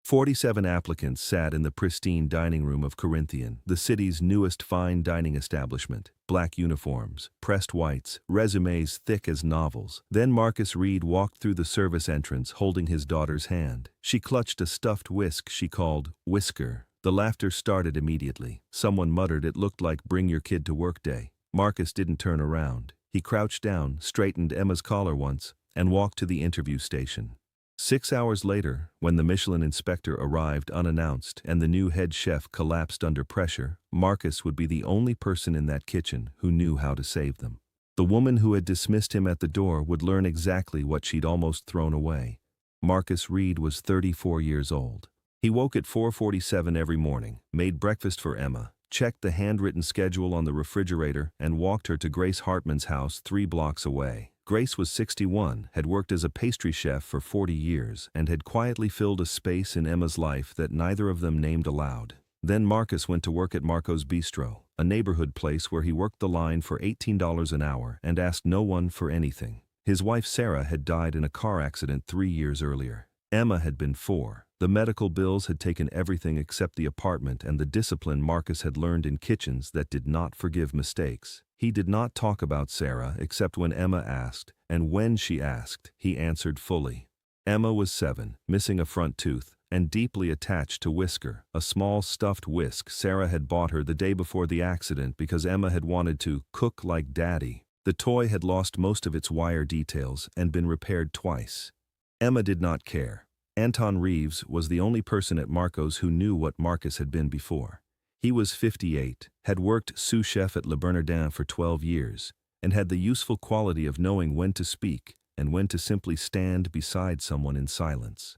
47 applicants sat in the pristine dining room of Corinthian, the city's newest fine dining establishment. Black uniforms, pressed whites, résumés thick as novels. Then Marcus Reid walked through the service entrance holding his daughter's hand. She clutched a stuffed whisk she called whisker. The laughter started immediately. Someone muttered it looked like bring your kid to work day. Marcus didn't turn around. He crouched down, straightened Emma's collar once, and walked to the interview station. 6 hours later, when the Michelin inspector arrived unannounced and the new head chef collapsed under pressure, Marcus would be the only person in that kitchen who knew how to save them. The woman who had dismissed him at the door would learn exactly what she'd almost thrown away. Marcus Reid was 34 years old. He woke at 4:47 every morning, made breakfast for Emma, checked the handwritten schedule on the refrigerator, and walked her to Grace Hartman's house 3 blocks away. Grace was 61, had worked as a pastry chef for 40 years, and had quietly filled a space in Emma's life that neither of them named aloud. Then Marcus went to work at Marco's Bistro, a neighborhood place where he worked the line for $18 an hour and asked no one for anything. His wife Sarah had died in a car accident 3 years earlier. Emma had been 4. The medical bills had taken everything except the apartment and the discipline Marcus had learned in kitchens that did not forgive mistakes. He did not talk about Sarah except when Emma asked, and when she asked, he answered fully. Emma was 7, missing a front tooth, and deeply attached to Whisker, a small stuffed whisk Sarah had bought her the day before the accident because Emma had wanted to cook like Daddy. The toy had lost most of its wire details and been repaired twice. Emma did not care. Anton Reeves was the only person at Marco's who knew what Marcus had been before. He was 58, had worked sous chef at Le Bernardin for 12 years, and had the useful quality of knowing when to speak and when to simply stand beside someone in silence.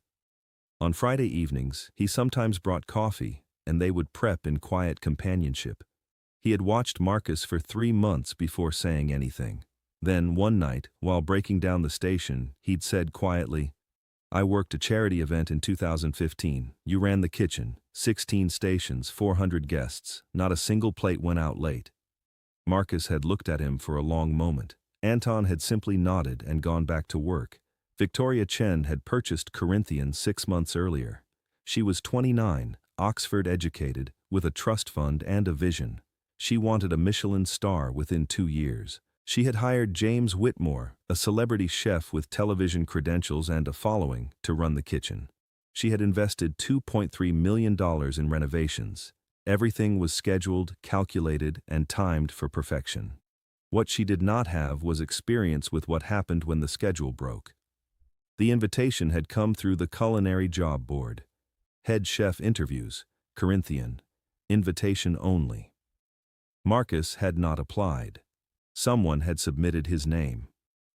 On Friday evenings, he sometimes brought coffee, and they would prep in quiet companionship. He had watched Marcus for 3 months before saying anything. Then, one night, while breaking down the station, he'd said quietly, "I worked a charity event in 2015. You ran the kitchen, 16 stations, 400 guests. Not a single plate went out late." Marcus had looked at him for a long moment. Anton had simply nodded and gone back to work. Victoria Chen had purchased Corinthian 6 months earlier. She was 29, Oxford-educated, with a trust fund and a vision. She wanted a Michelin star within 2 years. She had hired James Whitmore, a celebrity chef with television credentials and a following, to run the kitchen. She had invested $2.3 million in renovations. Everything was scheduled, calculated, and timed for perfection. What she did not have was experience with what happened when the schedule broke. The invitation had come through the Culinary job board. Head chef interviews, Corinthian. Invitation only. Marcus had not applied. Someone had submitted his name.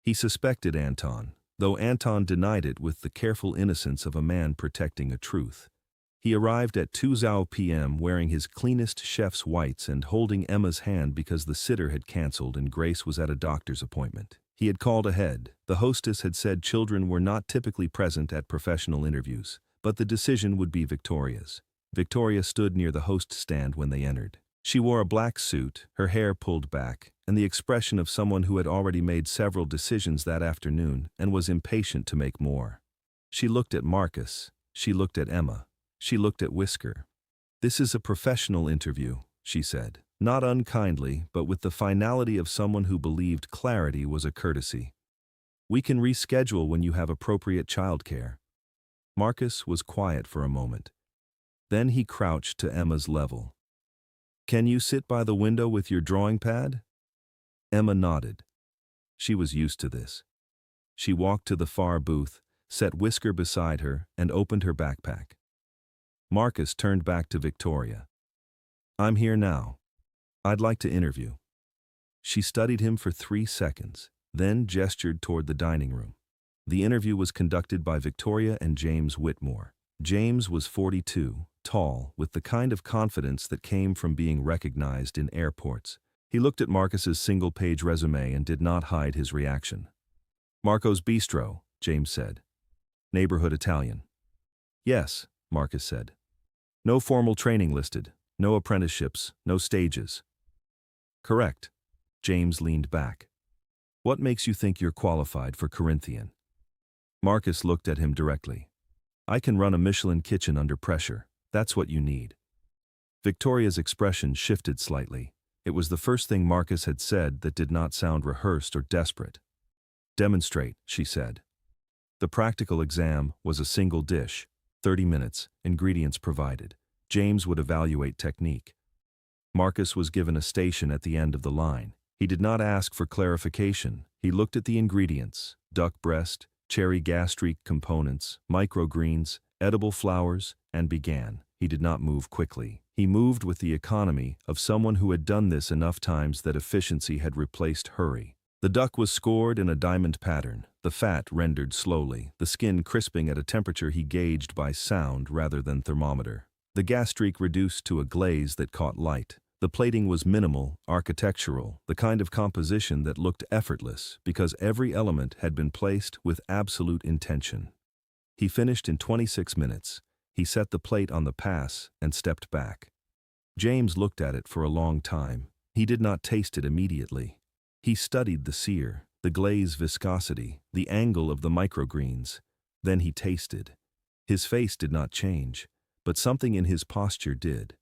He suspected Anton, though Anton denied it with the careful innocence of a man protecting a truth. He arrived at 2 p.m. wearing his cleanest chef's whites and holding Emma's hand because the sitter had canceled and Grace was at a doctor's appointment. He had called ahead. The hostess had said children were not typically present at professional interviews, but the decision would be Victoria's. Victoria stood near the host stand when they entered. She wore a black suit, her hair pulled back, and the expression of someone who had already made several decisions that afternoon and was impatient to make more. She looked at Marcus. She looked at Emma. She looked at Whisker. "This is a professional interview," she said, not unkindly, but with the finality of someone who believed clarity was a courtesy. "We can reschedule when you have appropriate childcare." Marcus was quiet for a moment. Then he crouched to Emma's level. "Can you sit by the window with your drawing pad?" Emma nodded. She was used to this. She walked to the far booth, set Whisker beside her, and opened her backpack. Marcus turned back to Victoria. "I'm here now. I'd like to interview." She studied him for 3 seconds, then gestured toward the dining room. The interview was conducted by Victoria and James Whitmore. James was 42, tall, with the kind of confidence that came from being recognized in airports. He looked at Marcus's single-page resume and did not hide his reaction. "Marco's Bistro," James said. "Neighborhood Italian." "Yes," Marcus said. "No formal training listed, no apprenticeships, no stages." "Correct." James leaned back. "What makes you think you're qualified for Corinthian?" Marcus looked at him directly. I can run a Michelin kitchen under pressure. That's what you need. Victoria's expression shifted slightly. It was the first thing Marcus had said that did not sound rehearsed or desperate. Demonstrate, she said. The practical exam was a single dish, 30 minutes, ingredients provided. James would evaluate technique. Marcus was given a station at the end of the line. He did not ask for clarification. He looked at the ingredients: duck breast, cherry gastrique components, microgreens, edible flowers, and began. He did not move quickly. He moved with the economy of someone who had done this enough times that efficiency had replaced hurry. The duck was scored in a diamond pattern, the fat rendered slowly, the skin crisping at a temperature he gauged by sound rather than thermometer. The gastrique reduced to a glaze that caught light. The plating was minimal, architectural, the kind of composition that looked effortless because every element had been placed with absolute intention. He finished in 26 minutes. He set the plate on the pass and stepped back. James looked at it for a long time. He did not taste it immediately. He studied the sear, the glaze viscosity, the angle of the microgreens. Then he tasted. His face did not change, but something in his posture did.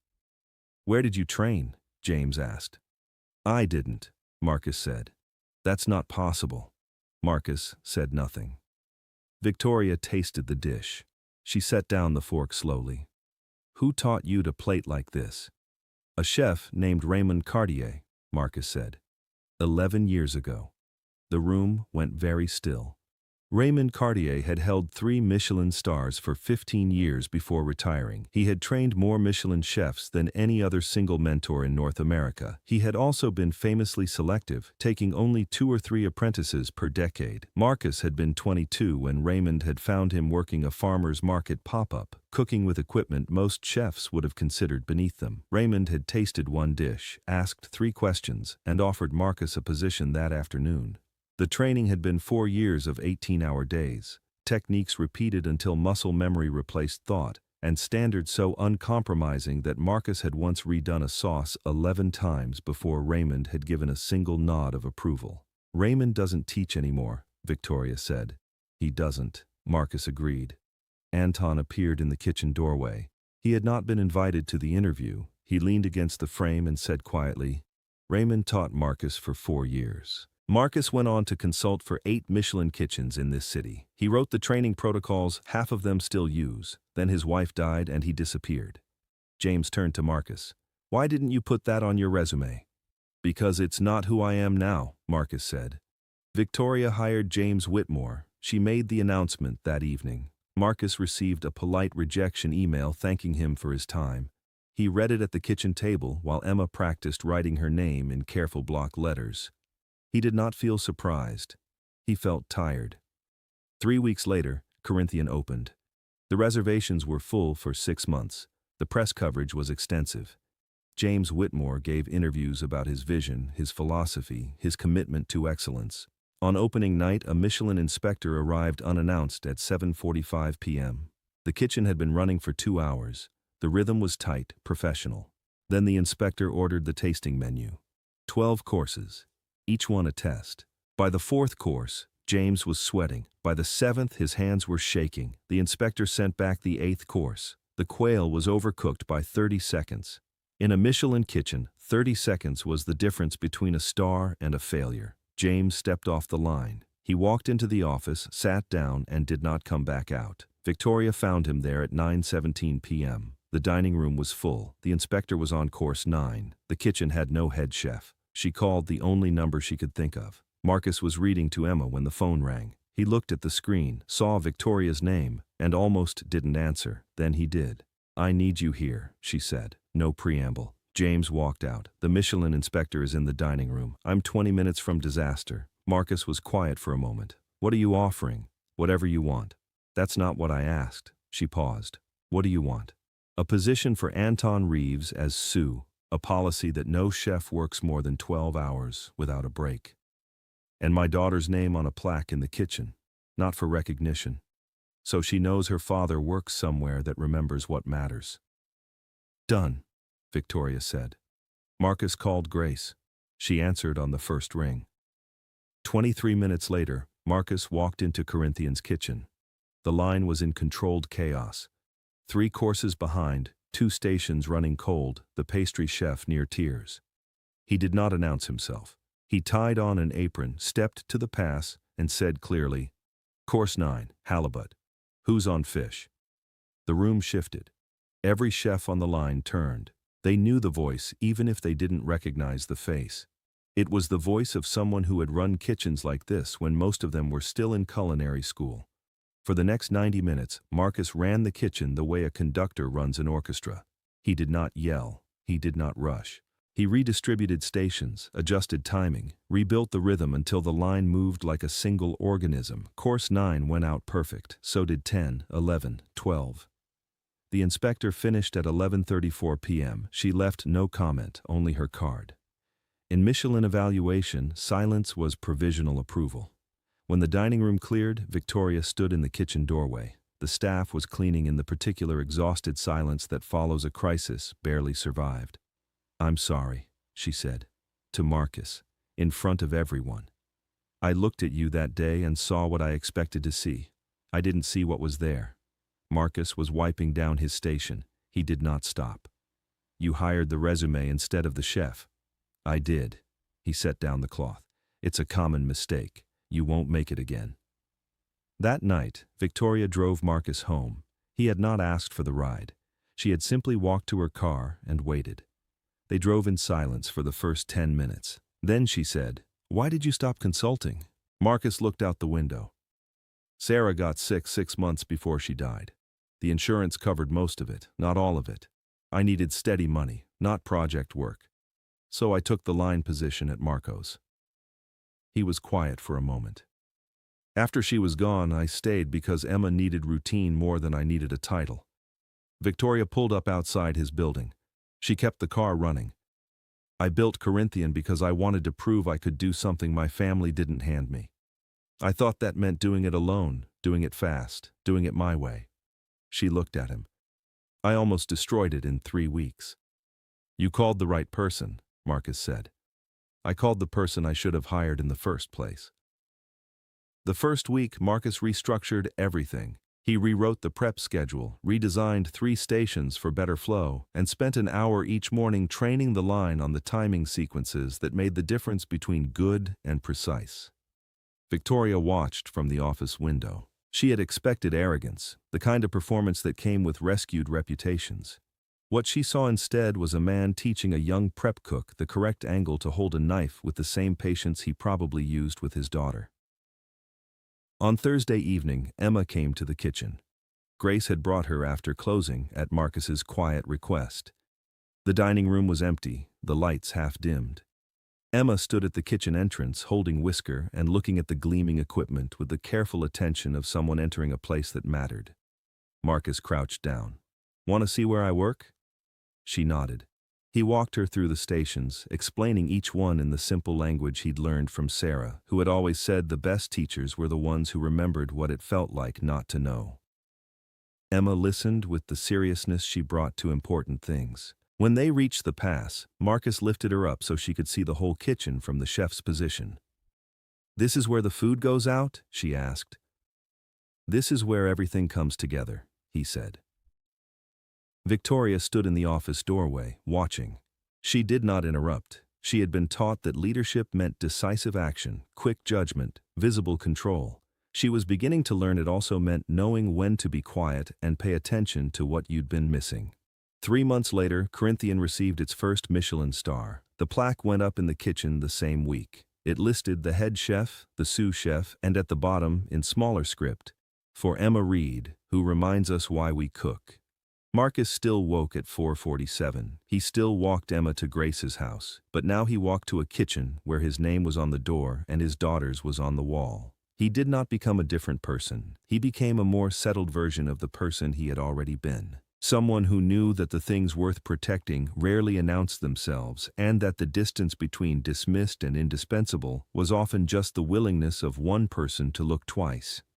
"Where did you train?" James asked. "I didn't," Marcus said. "That's not possible." Marcus said nothing. Victoria tasted the dish. She set down the fork slowly. "Who taught you to plate like this?" "A chef named Raymond Cartier," Marcus said. 11 years ago. The room went very still. Raymond Cartier had held 3 Michelin stars for 15 years before retiring. He had trained more Michelin chefs than any other single mentor in North America. He had also been famously selective, taking only 2 or 3 apprentices per decade. Marcus had been 22 when Raymond had found him working a farmer's market pop-up, cooking with equipment most chefs would have considered beneath them. Raymond had tasted one dish, asked 3 questions, and offered Marcus a position that afternoon. The training had been 4 years of 18-hour days, techniques repeated until muscle memory replaced thought, and standards so uncompromising that Marcus had once redone a sauce 11 times before Raymond had given a single nod of approval. "Raymond doesn't teach anymore," Victoria said. "He doesn't," Marcus agreed. Anton appeared in the kitchen doorway. He had not been invited to the interview. He leaned against the frame and said quietly, "Raymond taught Marcus for 4 years. Marcus went on to consult for 8 Michelin kitchens in this city. He wrote the training protocols half of them still use. Then his wife died and he disappeared." James turned to Marcus. "Why didn't you put that on your resume?" "Because it's not who I am now," Marcus said. Victoria hired James Whitmore. She made the announcement that evening. Marcus received a polite rejection email thanking him for his time. He read it at the kitchen table while Emma practiced writing her name in careful block letters. He did not feel surprised. He felt tired. 3 weeks later, Corinthian opened. The reservations were full for 6 months. The press coverage was extensive. James Whitmore gave interviews about his vision, his philosophy, his commitment to excellence. On opening night, a Michelin inspector arrived unannounced at 7:45 p.m. The kitchen had been running for 2 hours. The rhythm was tight, professional. Then the inspector ordered the tasting menu. 12 courses. Each one a test. By the 4th course, James was sweating. By the 7th, his hands were shaking. The inspector sent back the 8th course. The quail was overcooked by 30 seconds. In a Michelin kitchen, 30 seconds was the difference between a star and a failure. James stepped off the line. He walked into the office, sat down, and did not come back out. Victoria found him there at 9:17 p.m. The dining room was full. The inspector was on course 9. The kitchen had no head chef. She called the only number she could think of. Marcus was reading to Emma when the phone rang. He looked at the screen, saw Victoria's name, and almost didn't answer. Then he did. "I need you here," she said. No preamble. James walked out. "The Michelin inspector is in the dining room. I'm 20 minutes from disaster." Marcus was quiet for a moment. "What are you offering?" "Whatever you want." "That's not what I asked." She paused. "What do you want?" "A position for Anton Reeves as sous. A policy that no chef works more than 12 hours without a break. And my daughter's name on a plaque in the kitchen, not for recognition. So she knows her father works somewhere that remembers what matters." "Done," Victoria said. Marcus called Grace. She answered on the first ring. 23 minutes later, Marcus walked into Corinthian's kitchen. The line was in controlled chaos. 3 courses behind, 2 stations running cold, the pastry chef near tears. He did not announce himself. He tied on an apron, stepped to the pass, and said clearly, "Course 9, halibut. Who's on fish?" The room shifted. Every chef on the line turned. They knew the voice, even if they didn't recognize the face. It was the voice of someone who had run kitchens like this when most of them were still in culinary school. For the next 90 minutes, Marcus ran the kitchen the way a conductor runs an orchestra. He did not yell. He did not rush. He redistributed stations, adjusted timing, rebuilt the rhythm until the line moved like a single organism. Course 9 went out perfect. So did 10, 11, 12. The inspector finished at 11:34 p.m. She left no comment, only her card. In Michelin evaluation, silence was provisional approval. When the dining room cleared, Victoria stood in the kitchen doorway. The staff was cleaning in the particular exhausted silence that follows a crisis, barely survived. "I'm sorry," she said, to Marcus, in front of everyone. "I looked at you that day and saw what I expected to see. I didn't see what was there." Marcus was wiping down his station. He did not stop. "You hired the résumé instead of the chef." "I did." He set down the cloth. "It's a common mistake. You won't make it again." That night, Victoria drove Marcus home. He had not asked for the ride. She had simply walked to her car and waited. They drove in silence for the first 10 minutes. Then she said, "Why did you stop consulting?" Marcus looked out the window. "Sarah got sick 6 months before she died. The insurance covered most of it, not all of it. I needed steady money, not project work. So I took the line position at Marco's." He was quiet for a moment. "After she was gone, I stayed because Emma needed routine more than I needed a title." Victoria pulled up outside his building. She kept the car running. "I built Corinthian because I wanted to prove I could do something my family didn't hand me. I thought that meant doing it alone, doing it fast, doing it my way." She looked at him. "I almost destroyed it in 3 weeks." "You called the right person," Marcus said. "I called the person I should have hired in the first place." The first week, Marcus restructured everything. He rewrote the prep schedule, redesigned 3 stations for better flow, and spent an hour each morning training the line on the timing sequences that made the difference between good and precise. Victoria watched from the office window. She had expected arrogance, the kind of performance that came with rescued reputations. What she saw instead was a man teaching a young prep cook the correct angle to hold a knife with the same patience he probably used with his daughter. On Thursday evening, Emma came to the kitchen. Grace had brought her after closing at Marcus's quiet request. The dining room was empty, the lights half dimmed. Emma stood at the kitchen entrance, holding whisker and looking at the gleaming equipment with the careful attention of someone entering a place that mattered. Marcus crouched down. "Want to see where I work?" She nodded. He walked her through the stations, explaining each one in the simple language he'd learned from Sarah, who had always said the best teachers were the ones who remembered what it felt like not to know. Emma listened with the seriousness she brought to important things. When they reached the pass, Marcus lifted her up so she could see the whole kitchen from the chef's position. "This is where the food goes out?" she asked. "This is where everything comes together," he said. Victoria stood in the office doorway, watching. She did not interrupt. She had been taught that leadership meant decisive action, quick judgment, visible control. She was beginning to learn it also meant knowing when to be quiet and pay attention to what you'd been missing. 3 months later, Corinthian received its first Michelin star. The plaque went up in the kitchen the same week. It listed the head chef, the sous chef, and at the bottom, in smaller script, "For Emma Reid, who reminds us why we cook." Marcus still woke at 4:47. He still walked Emma to Grace's house, but now he walked to a kitchen where his name was on the door and his daughter's was on the wall. He did not become a different person. He became a more settled version of the person he had already been. Someone who knew that the things worth protecting rarely announced themselves, and that the distance between dismissed and indispensable was often just the willingness of one person to look twice.